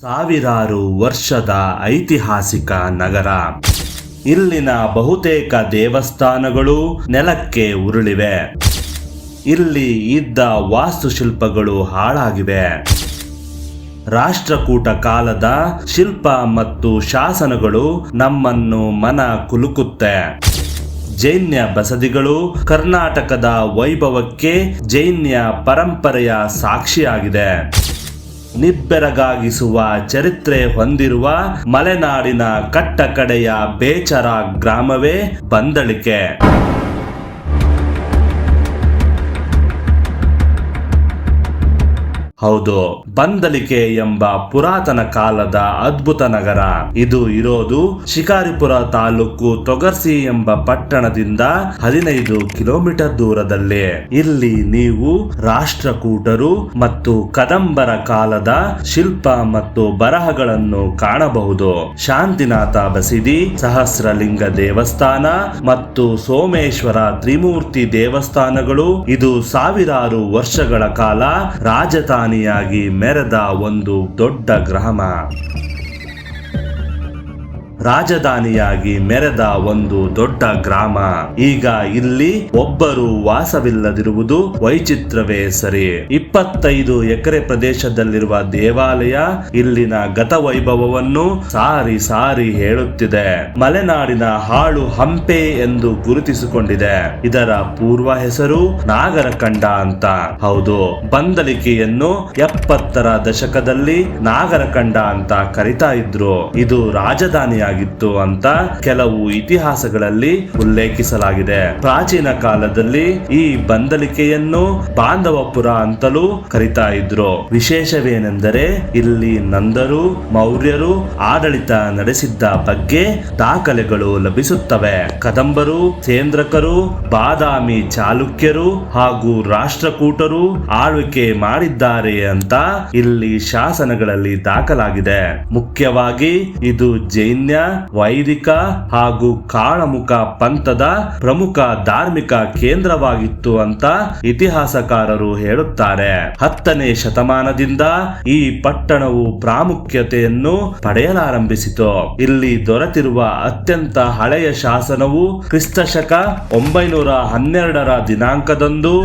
ಸಾವಿರಾರು ವರ್ಷದ ಐತಿಹಾಸಿಕ ನಗರ. ಇಲ್ಲಿನ ಬಹುತೇಕ ದೇವಸ್ಥಾನಗಳು ನೆಲಕ್ಕೆ ಉರುಳಿವೆ. ಇಲ್ಲಿ ಇದ್ದ ವಾಸ್ತುಶಿಲ್ಪಗಳು ಹಾಳಾಗಿವೆ. ರಾಷ್ಟ್ರಕೂಟ ಕಾಲದ ಶಿಲ್ಪ ಮತ್ತು ಶಾಸನಗಳು ನಮ್ಮನ್ನು ಮನ ಕುಲುಕುತ್ತೆ. ಜೈನ್ಯ ಬಸದಿಗಳು ಕರ್ನಾಟಕದ ವೈಭವಕ್ಕೆ ಜೈನ್ಯ ಪರಂಪರೆಯ ಸಾಕ್ಷಿಯಾಗಿದೆ. ನಿಬ್ಬೆರಗಾಗಿಸುವ ಚರಿತ್ರೆ ಹೊಂದಿರುವ ಮಲೆನಾಡಿನ ಕಟ್ಟಕಡೆಯ ಬೇಚರ ಗ್ರಾಮವೇ ಬಂದಳಿಕೆ. ಹೌದು, ಬಂದಳಿಕೆ ಎಂಬ ಪುರಾತನ ಕಾಲದ ಅದ್ಭುತ ನಗರ. ಇದು ಇರೋದು ಶಿಕಾರಿಪುರ ತಾಲೂಕು ತೊಗರ್ಸಿ ಎಂಬ ಪಟ್ಟಣದಿಂದ 15 ಕಿಲೋಮೀಟರ್ ದೂರದಲ್ಲಿ. ಇಲ್ಲಿ ನೀವು ರಾಷ್ಟ್ರಕೂಟರು ಮತ್ತು ಕದಂಬರ ಕಾಲದ ಶಿಲ್ಪ ಮತ್ತು ಬರಹಗಳನ್ನು ಕಾಣಬಹುದು. ಶಾಂತಿನಾಥ ಬಸದಿ, ಸಹಸ್ರಲಿಂಗ ದೇವಸ್ಥಾನ ಮತ್ತು ಸೋಮೇಶ್ವರ ತ್ರಿಮೂರ್ತಿ ದೇವಸ್ಥಾನಗಳು ಇದು ಸಾವಿರಾರು ವರ್ಷಗಳ ಕಾಲ ರಾಜಧಾನಿಯಾಗಿ ಮೆರೆದ ಒಂದು ದೊಡ್ಡ ಗ್ರಾಮ. ಈಗ ಇಲ್ಲಿ ಒಬ್ಬರು ವಾಸವಿಲ್ಲದಿರುವುದು ವೈಚಿತ್ರವೇ ಸರಿ. 25 ಎಕರೆ ಪ್ರದೇಶದಲ್ಲಿರುವ ದೇವಾಲಯ ಇಲ್ಲಿನ ಗತವೈಭವವನ್ನು ಸಾರಿ ಸಾರಿ ಹೇಳುತ್ತಿದೆ. ಮಲೆನಾಡಿನ ಹಾಳು ಹಂಪೆ ಎಂದು ಗುರುತಿಸಿಕೊಂಡಿದೆ. ಇದರ ಪೂರ್ವ ಹೆಸರು ನಾಗರಕಂಡ ಅಂತ. ಹೌದು, ಬಂದಳಿಕೆಯನ್ನು 70ರ ದಶಕದಲ್ಲಿ ನಾಗರಕಂಡ ಅಂತ ಕರಿತಾ ಇದ್ರು. ಇದು ರಾಜಧಾನಿಯಾಗಿತ್ತು ಅಂತ ಕೆಲವು ಇತಿಹಾಸಗಳಲ್ಲಿ ಉಲ್ಲೇಖಿಸಲಾಗಿದೆ. ಪ್ರಾಚೀನ ಕಾಲದಲ್ಲಿ ಈ ಬಂದಳಿಕೆಯನ್ನು ಬಾಂಧವಪುರ ಅಂತಲೂ ಕರಿತಾ ಇದ್ರು. ವಿಶೇಷವೇನೆಂದರೆ ಇಲ್ಲಿ ನಂದರು, ಮೌರ್ಯರು ಆಡಳಿತ ನಡೆಸಿದ್ದ ಬಗ್ಗೆ ದಾಖಲೆಗಳು ಲಭಿಸುತ್ತವೆ. ಕದಂಬರು, ಸೇಂದ್ರಕರು, ಬಾದಾಮಿ ಚಾಲುಕ್ಯರು ಹಾಗೂ ರಾಷ್ಟ್ರಕೂಟರು ಆಳ್ವಿಕೆ ಮಾಡಿದ್ದಾರೆ ಅಂತ ಇಲ್ಲಿ ಶಾಸನಗಳಲ್ಲಿ ದಾಖಲಾಗಿದೆ. ಮುಖ್ಯವಾಗಿ ಇದು ಜೈನ್ಯ, ವೈದಿಕ ಹಾಗೂ ಕಾಳಮುಖ ಪಂಥದ ಪ್ರಮುಖ ಧಾರ್ಮಿಕ ಕೇಂದ್ರವಾಗಿತ್ತು ಅಂತ ಇತಿಹಾಸಕಾರರು ಹೇಳುತ್ತಾರೆ. 10ನೇ ಶತಮಾನದಿಂದ ಈ ಪಟ್ಟಣವು ಪ್ರಾಮುಖ್ಯತೆಯನ್ನು ಪಡೆಯಲಾರಂಭಿಸಿತು. ಇಲ್ಲಿ ದೊರೆತಿರುವ ಅತ್ಯಂತ ಹಳೆಯ ಶಾಸನವು ಕ್ರಿಸ್ತಶಕ 912ರ ದಿನಾಂಕದಂದು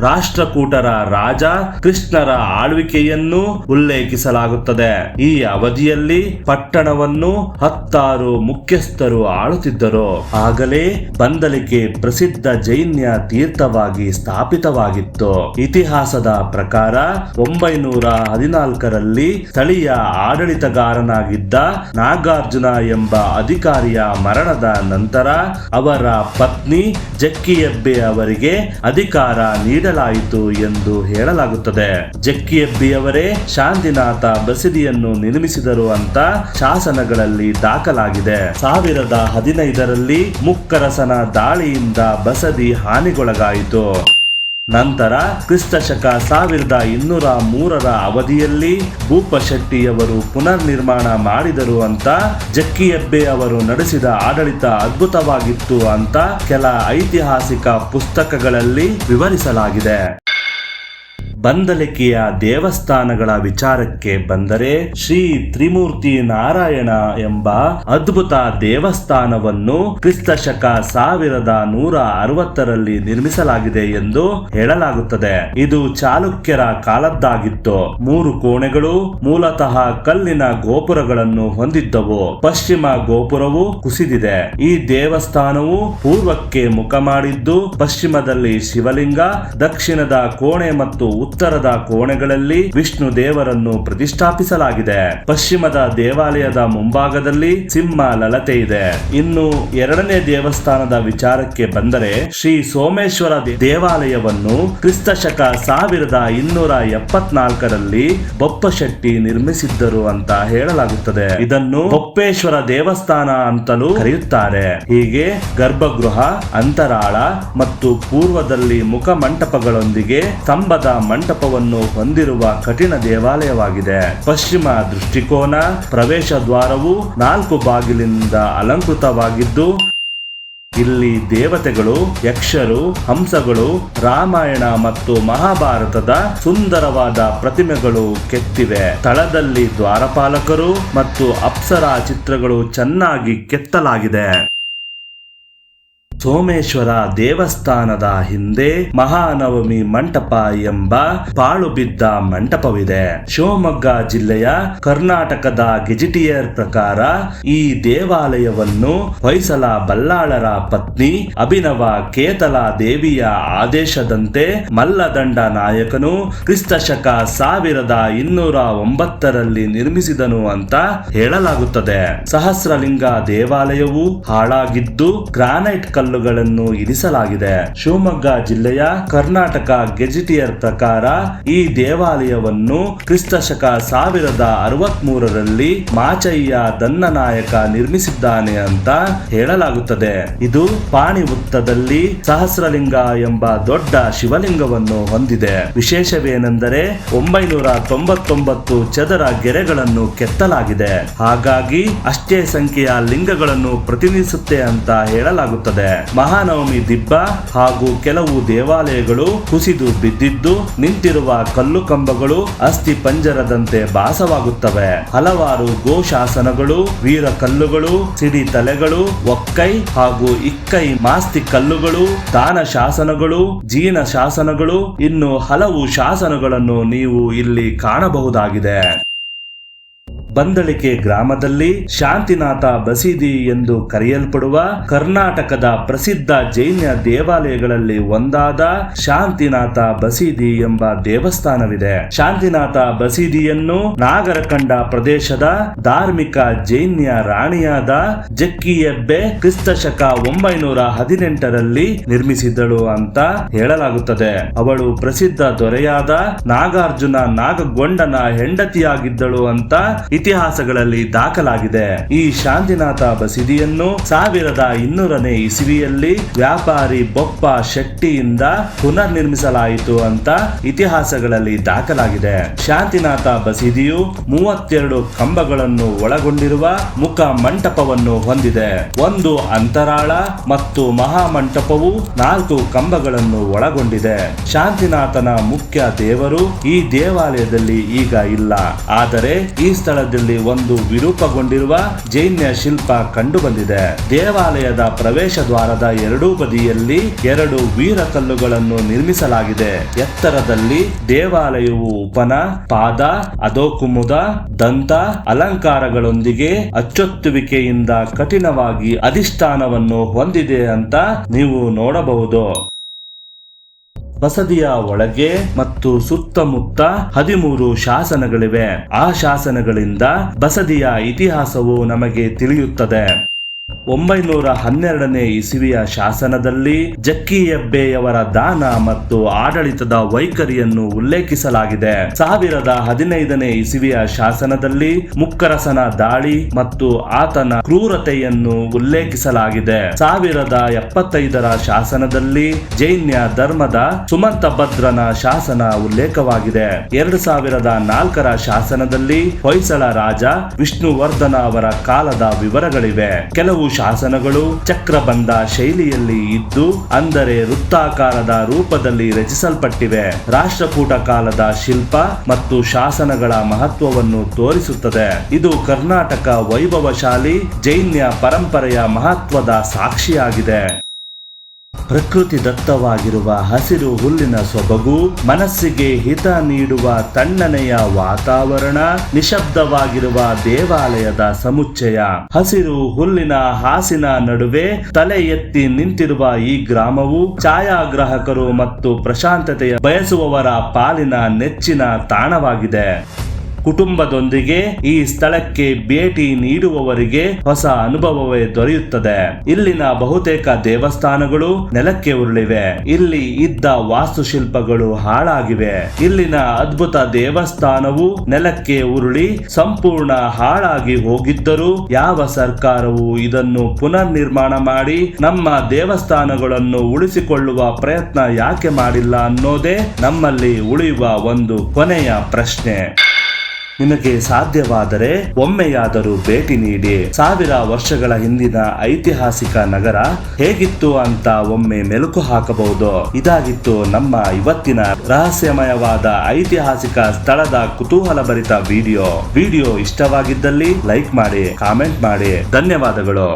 ರಾಷ್ಟ್ರಕೂಟರ ರಾಜ ಕೃಷ್ಣರ ಆಳ್ವಿಕೆಯನ್ನು ಉಲ್ಲೇಖಿಸಲಾಗುತ್ತದೆ. ಈ ಅವಧಿಯಲ್ಲಿ ಪಟ್ಟಣವನ್ನು 10 ಮುಖ್ಯಸ್ಥರು ಆಳುತ್ತಿದ್ದರು. ಆಗಲೇ ಬಂದಳಿಕೆ ಪ್ರಸಿದ್ಧ ಜೈನ್ಯ ತೀರ್ಥವಾಗಿ ಸ್ಥಾಪಿತವಾಗಿತ್ತು. ಇತಿಹಾಸದ ಪ್ರಕಾರ 914ರಲ್ಲಿ ಸ್ಥಳೀಯ ಆಡಳಿತಗಾರನಾಗಿದ್ದ ನಾಗಾರ್ಜುನ ಎಂಬ ಅಧಿಕಾರಿಯ ಮರಣದ ನಂತರ ಅವರ ಪತ್ನಿ ಜಕ್ಕಿಯಬ್ಬೆ ಅವರಿಗೆ ಅಧಿಕಾರ ನೀಡಲಾಯಿತು ಎಂದು ಹೇಳಲಾಗುತ್ತದೆ. ಜಕ್ಕಿಯಬ್ಬಿಯವರೇ ಶಾಂತಿನಾಥ ಬಸದಿಯನ್ನು ನಿರ್ಮಿಸಿದರು ಅಂತ ಶಾಸನಗಳಲ್ಲಿ ದಾಖಲಾಗಿದೆ. 1015ರಲ್ಲಿ ಮುಕ್ಕರಸನ ದಾಳಿಯಿಂದ ಬಸದಿ ಹಾನಿಗೊಳಗಾಯಿತು. ನಂತರ ಕ್ರಿಸ್ತಶಕ 1203ರ ಅವಧಿಯಲ್ಲಿ ಭೂಪಶೆಟ್ಟಿಯವರು ಪುನರ್ ನಿರ್ಮಾಣ ಮಾಡಿದರು ಅಂತ ಜಕ್ಕಿಯಬ್ಬೆ ಅವರು ನಡೆಸಿದ ಆಡಳಿತ ಅದ್ಭುತವಾಗಿತ್ತು ಅಂತ ಕೆಲ ಐತಿಹಾಸಿಕ ಪುಸ್ತಕಗಳಲ್ಲಿ ವಿವರಿಸಲಾಗಿದೆ. ಬಂದಳಿಕೆಯ ದೇವಸ್ಥಾನಗಳ ವಿಚಾರಕ್ಕೆ ಬಂದರೆ ಶ್ರೀ ತ್ರಿಮೂರ್ತಿ ನಾರಾಯಣ ಎಂಬ ಅದ್ಭುತ ದೇವಸ್ಥಾನವನ್ನು ಕ್ರಿಸ್ತಶಕ 1160ರಲ್ಲಿ ನಿರ್ಮಿಸಲಾಗಿದೆ ಎಂದು ಹೇಳಲಾಗುತ್ತದೆ. ಇದು ಚಾಲುಕ್ಯರ ಕಾಲದ್ದಾಗಿತ್ತು. 3 ಕೋಣೆಗಳು ಮೂಲತಃ ಕಲ್ಲಿನ ಗೋಪುರಗಳನ್ನು ಹೊಂದಿದ್ದವು. ಪಶ್ಚಿಮ ಗೋಪುರವು ಕುಸಿದಿದೆ. ಈ ದೇವಸ್ಥಾನವು ಪೂರ್ವಕ್ಕೆ ಮುಖ ಮಾಡಿದ್ದು ಪಶ್ಚಿಮದಲ್ಲಿ ಶಿವಲಿಂಗ, ದಕ್ಷಿಣದ ಕೋಣೆ ಮತ್ತು ಉತ್ತರದ ಕೋಣೆಗಳಲ್ಲಿ ವಿಷ್ಣು ದೇವರನ್ನು ಪ್ರತಿಷ್ಠಾಪಿಸಲಾಗಿದೆ. ಪಶ್ಚಿಮದ ದೇವಾಲಯದ ಮುಂಭಾಗದಲ್ಲಿ ಸಿಂಹ ಲಲತೆ ಇದೆ. ಇನ್ನು 2ನೇ ದೇವಸ್ಥಾನದ ವಿಚಾರಕ್ಕೆ ಬಂದರೆ ಶ್ರೀ ಸೋಮೇಶ್ವರ ದೇವಾಲಯವನ್ನು ಕ್ರಿಸ್ತಶಕ 1274ರಲ್ಲಿ ಬೊಪ್ಪಶೆಟ್ಟಿ ನಿರ್ಮಿಸಿದ್ದರು ಅಂತ ಹೇಳಲಾಗುತ್ತದೆ. ಇದನ್ನು ಬೊಪ್ಪೇಶ್ವರ ದೇವಸ್ಥಾನ ಅಂತಲೂ ಕರೆಯುತ್ತಾರೆ. ಹೀಗೆ ಗರ್ಭಗೃಹ, ಅಂತರಾಳ ಮತ್ತು ಪೂರ್ವದಲ್ಲಿ ಮುಖ ಮಂಟಪಗಳೊಂದಿಗೆ ಸ್ತಂಭದ ಮಂಟಪವನ್ನು ಹೊಂದಿರುವ ಕಠಿಣ ದೇವಾಲಯವಾಗಿದೆ. ಪಶ್ಚಿಮ ದೃಷ್ಟಿಕೋನ ಪ್ರವೇಶ ದ್ವಾರವು 4 ಬಾಗಿಲಿನಿಂದ ಅಲಂಕೃತವಾಗಿದ್ದು ಇಲ್ಲಿ ದೇವತೆಗಳು, ಯಕ್ಷರು, ಹಂಸಗಳು, ರಾಮಾಯಣ ಮತ್ತು ಮಹಾಭಾರತದ ಸುಂದರವಾದ ಪ್ರತಿಮೆಗಳು ಕೆತ್ತಿವೆ. ಸ್ಥಳದಲ್ಲಿ ದ್ವಾರಪಾಲಕರು ಮತ್ತು ಅಪ್ಸರಾ ಚಿತ್ರಗಳು ಚೆನ್ನಾಗಿ ಕೆತ್ತಲಾಗಿದೆ. ಸೋಮೇಶ್ವರ ದೇವಸ್ಥಾನದ ಹಿಂದೆ ಮಹಾನವಮಿ ಮಂಟಪ ಎಂಬ ಪಾಳು ಬಿದ್ದ ಮಂಟಪವಿದೆ. ಶಿವಮೊಗ್ಗ ಜಿಲ್ಲೆಯ ಕರ್ನಾಟಕದ ಗೆಜಿಟಿಯರ್ ಪ್ರಕಾರ ಈ ದೇವಾಲಯವನ್ನು ಹೊಯ್ಸಳ ಬಲ್ಲಾಳರ ಪತ್ನಿ ಅಭಿನವ ಕೇತಲ ದೇವಿಯ ಆದೇಶದಂತೆ ಮಲ್ಲದಂಡ ನಾಯಕನು ಕ್ರಿಸ್ತಶಕ 1209 ನಿರ್ಮಿಸಿದನು ಅಂತ ಹೇಳಲಾಗುತ್ತದೆ. ಸಹಸ್ರಲಿಂಗ ದೇವಾಲಯವು ಹಾಳಾಗಿದ್ದು ಗ್ರಾನೈಟ್ ಕಲ್ಲುಗಳನ್ನು ಇರಿಸಲಾಗಿದೆ. ಶಿವಮೊಗ್ಗ ಜಿಲ್ಲೆಯ ಕರ್ನಾಟಕ ಗೆಜಿಟಿಯರ್ ಪ್ರಕಾರ ಈ ದೇವಾಲಯವನ್ನು ಕ್ರಿಸ್ತಶಕ 1063 ಮಾಚಯ್ಯ ದನ್ನನಾಯಕ ನಿರ್ಮಿಸಿದ್ದಾನೆ ಅಂತ ಹೇಳಲಾಗುತ್ತದೆ. ಇದು ಪಾಣಿವುತ್ತದಲ್ಲಿ ಸಹಸ್ರಲಿಂಗ ಎಂಬ ದೊಡ್ಡ ಶಿವಲಿಂಗವನ್ನು ಹೊಂದಿದೆ. ವಿಶೇಷವೇನೆಂದರೆ 999 ಚದರ ಗೆರೆಗಳನ್ನು ಕೆತ್ತಲಾಗಿದೆ. ಹಾಗಾಗಿ ಅಷ್ಟೇ ಸಂಖ್ಯೆಯ ಲಿಂಗಗಳನ್ನು ಪ್ರತಿನಿಧಿಸುತ್ತೆ ಅಂತ ಹೇಳಲಾಗುತ್ತದೆ. ಮಹಾನವಮಿ ದಿಬ್ಬ ಹಾಗೂ ಕೆಲವು ದೇವಾಲಯಗಳು ಕುಸಿದು ಬಿದ್ದಿದ್ದು ನಿಂತಿರುವ ಕಲ್ಲು ಕಂಬಗಳು ಅಸ್ಥಿ ಪಂಜರದಂತೆ ಭಾಸವಾಗುತ್ತವೆ. ಹಲವಾರು ಗೋಶಾಸನಗಳು, ವೀರ ಕಲ್ಲುಗಳು, ಸಿಡಿ ತಲೆಗಳು, ಒಕ್ಕೈ ಹಾಗೂ ಇಕ್ಕೈ ಮಾಸ್ತಿ ಕಲ್ಲುಗಳು, ದಾನ ಶಾಸನಗಳು, ಜೀನ ಶಾಸನಗಳು, ಇನ್ನು ಹಲವು ಶಾಸನಗಳನ್ನು ನೀವು ಇಲ್ಲಿ ಕಾಣಬಹುದಾಗಿದೆ. ಬಂದಳಿಕೆ ಗ್ರಾಮದಲ್ಲಿ ಶಾಂತಿನಾಥ ಬಸೀದಿ ಎಂದು ಕರೆಯಲ್ಪಡುವ ಕರ್ನಾಟಕದ ಪ್ರಸಿದ್ಧ ಜೈನ ದೇವಾಲಯಗಳಲ್ಲಿ ಒಂದಾದ ಶಾಂತಿನಾಥ ಬಸೀದಿ ಎಂಬ ದೇವಸ್ಥಾನವಿದೆ. ಶಾಂತಿನಾಥ ಬಸೀದಿಯನ್ನು ನಾಗರಕಂಡ ಪ್ರದೇಶದ ಧಾರ್ಮಿಕ ಜೈನ್ಯ ರಾಣಿಯಾದ ಜಕ್ಕಿಯೆಬ್ಬೆ ಕ್ರಿಸ್ತಶಕ 918 ನಿರ್ಮಿಸಿದ್ದಳು ಅಂತ ಹೇಳಲಾಗುತ್ತದೆ. ಅವಳು ಪ್ರಸಿದ್ಧ ದೊರೆಯಾದ ನಾಗಾರ್ಜುನ ನಾಗಗೊಂಡನ ಹೆಂಡತಿಯಾಗಿದ್ದಳು ಅಂತ ಇತಿಹಾಸಗಳಲ್ಲಿ ದಾಖಲಾಗಿದೆ. ಈ ಶಾಂತಿನಾಥ ಬಸೀದಿಯನ್ನು 1200 ಇಸವಿಯಲ್ಲಿ ವ್ಯಾಪಾರಿ ಬೊಪ್ಪ ಶೆಟ್ಟಿಯಿಂದ ಪುನರ್ ನಿರ್ಮಿಸಲಾಯಿತು ಅಂತ ಇತಿಹಾಸಗಳಲ್ಲಿ ದಾಖಲಾಗಿದೆ. ಶಾಂತಿನಾಥ ಬಸೀದಿಯು 32 ಕಂಬಗಳನ್ನು ಒಳಗೊಂಡಿರುವ ಮುಖ ಮಂಟಪವನ್ನು ಹೊಂದಿದೆ. ಒಂದು ಅಂತರಾಳ ಮತ್ತು ಮಹಾಮಂಟಪವು 4 ಕಂಬಗಳನ್ನು ಒಳಗೊಂಡಿದೆ. ಶಾಂತಿನಾಥನ ಮುಖ್ಯ ದೇವರು ಈ ದೇವಾಲಯದಲ್ಲಿ ಈಗ ಇಲ್ಲ. ಆದರೆ ಈ ಸ್ಥಳದಲ್ಲಿ ಒಂದು ವಿರೂಪಗೊಂಡಿರುವ ಜೈನ ಶಿಲ್ಪ ಕಂಡು ಬಂದಿದೆ. ದೇವಾಲಯದ ಪ್ರವೇಶ ದ್ವಾರದ ಎರಡೂ ಬದಿಯಲ್ಲಿ 2 ವೀರ ಕಲ್ಲುಗಳನ್ನು ನಿರ್ಮಿಸಲಾಗಿದೆ. ಎತ್ತರದಲ್ಲಿ ದೇವಾಲಯವು ಉಪನ, ಪಾದ, ಅಧೋಕುಮುದ, ದಂತ ಅಲಂಕಾರಗಳೊಂದಿಗೆ ಅಚ್ಚೊತ್ತುವಿಕೆಯಿಂದ ಕಠಿಣವಾಗಿ ಅಧಿಷ್ಠಾನವನ್ನು ಹೊಂದಿದೆ ಅಂತ ನೀವು ನೋಡಬಹುದು. ಬಸದಿಯ ಒಳಗೆ ಮತ್ತು ಸುತ್ತಮುತ್ತ 13 ಶಾಸನಗಳಿವೆ. ಆ ಶಾಸನಗಳಿಂದ ಬಸದಿಯ ಇತಿಹಾಸವು ನಮಗೆ ತಿಳಿಯುತ್ತದೆ. 912 ಇಸವಿಯ ಶಾಸನದಲ್ಲಿ ಜಕ್ಕಿಯೆಬ್ಬೆಯವರ ದಾನ ಮತ್ತು ಆಡಳಿತದ ವೈಖರಿಯನ್ನು ಉಲ್ಲೇಖಿಸಲಾಗಿದೆ. 1015 ಇಸವಿಯ ಶಾಸನದಲ್ಲಿ ಮುಕ್ಕರಸನ ದಾಳಿ ಮತ್ತು ಆತನ ಕ್ರೂರತೆಯನ್ನು ಉಲ್ಲೇಖಿಸಲಾಗಿದೆ. 1075 ಶಾಸನದಲ್ಲಿ ಜೈನ್ಯ ಧರ್ಮದ ಸುಮಂತಭದ್ರನ ಶಾಸನ ಉಲ್ಲೇಖವಾಗಿದೆ. 2004 ಶಾಸನದಲ್ಲಿ ಹೊಯ್ಸಳ ರಾಜ ವಿಷ್ಣುವರ್ಧನ ಅವರ ಕಾಲದ ವಿವರಗಳಿವೆ. ಕೆಲವು ಶಾಸನಗಳು ಚಕ್ರಬಂಧ ಶೈಲಿಯಲ್ಲಿ ಇದ್ದು ಅಂದರೆ ವೃತ್ತಾಕಾರದ ರೂಪದಲ್ಲಿ ರಚಿಸಲ್ಪಟ್ಟಿವೆ. ರಾಷ್ಟ್ರಕೂಟ ಕಾಲದ ಶಿಲ್ಪ ಮತ್ತು ಶಾಸನಗಳ ಮಹತ್ವವನ್ನು ತೋರಿಸುತ್ತದೆ. ಇದು ಕರ್ನಾಟಕ ವೈಭವಶಾಲಿ ಜೈನ್ಯ ಪರಂಪರೆಯ ಮಹತ್ವದ ಸಾಕ್ಷಿಯಾಗಿದೆ. ಪ್ರಕೃತಿ ದತ್ತವಾಗಿರುವ ಹಸಿರು ಹುಲ್ಲಿನ ಸೊಬಗು, ಮನಸ್ಸಿಗೆ ಹಿತ ನೀಡುವ ತಣ್ಣನೆಯ ವಾತಾವರಣ, ನಿಶಬ್ದವಾಗಿರುವ ದೇವಾಲಯದ ಸಮುಚ್ಚಯ. ಹಸಿರು ಹುಲ್ಲಿನ ಹಾಸಿನ ನಡುವೆ ತಲೆ ಎತ್ತಿ ನಿಂತಿರುವ ಈ ಗ್ರಾಮವು ಛಾಯಾಗ್ರಾಹಕರು ಮತ್ತು ಪ್ರಶಾಂತತೆಯ ಬಯಸುವವರ ಪಾಲಿನ ನೆಚ್ಚಿನ ತಾಣವಾಗಿದೆ. ಕುಟುಂಬದೊಂದಿಗೆ ಈ ಸ್ಥಳಕ್ಕೆ ಭೇಟಿ ನೀಡುವವರಿಗೆ ಹೊಸ ಅನುಭವವೇ ದೊರೆಯುತ್ತದೆ. ಇಲ್ಲಿನ ಬಹುತೇಕ ದೇವಸ್ಥಾನಗಳು ನೆಲಕ್ಕೆ ಉರುಳಿವೆ. ಇಲ್ಲಿ ಇದ್ದ ವಾಸ್ತುಶಿಲ್ಪಗಳು ಹಾಳಾಗಿವೆ. ಇಲ್ಲಿನ ಅದ್ಭುತ ದೇವಸ್ಥಾನವು ನೆಲಕ್ಕೆ ಉರುಳಿ ಸಂಪೂರ್ಣ ಹಾಳಾಗಿ ಹೋಗಿದ್ದರೂ ಯಾವ ಸರ್ಕಾರವು ಇದನ್ನು ಪುನರ್ ನಿರ್ಮಾಣ ಮಾಡಿ ನಮ್ಮ ದೇವಸ್ಥಾನಗಳನ್ನು ಉಳಿಸಿಕೊಳ್ಳುವ ಪ್ರಯತ್ನ ಯಾಕೆ ಮಾಡಿಲ್ಲ ಅನ್ನೋದೇ ನಮ್ಮಲ್ಲಿ ಉಳಿಯುವ ಒಂದು ಕೊನೆಯ ಪ್ರಶ್ನೆ. ನಿಮಗೆ ಸಾಧ್ಯವಾದರೆ ಒಮ್ಮೆಯಾದರೂ ಭೇಟಿ ನೀಡಿ. 1000 ವರ್ಷಗಳ ಹಿಂದಿನ ಐತಿಹಾಸಿಕ ನಗರ ಹೇಗಿತ್ತು ಅಂತ ಒಮ್ಮೆ ಮೆಲುಕು ಹಾಕಬಹುದು. ಇದಾಗಿತ್ತು ನಮ್ಮ ಇವತ್ತಿನ ರಹಸ್ಯಮಯವಾದ ಐತಿಹಾಸಿಕ ಸ್ಥಳದ ಕುತೂಹಲಭರಿತ ವಿಡಿಯೋ ಇಷ್ಟವಾಗಿದ್ದಲ್ಲಿ ಲೈಕ್ ಮಾಡಿ, ಕಾಮೆಂಟ್ ಮಾಡಿ. ಧನ್ಯವಾದಗಳು.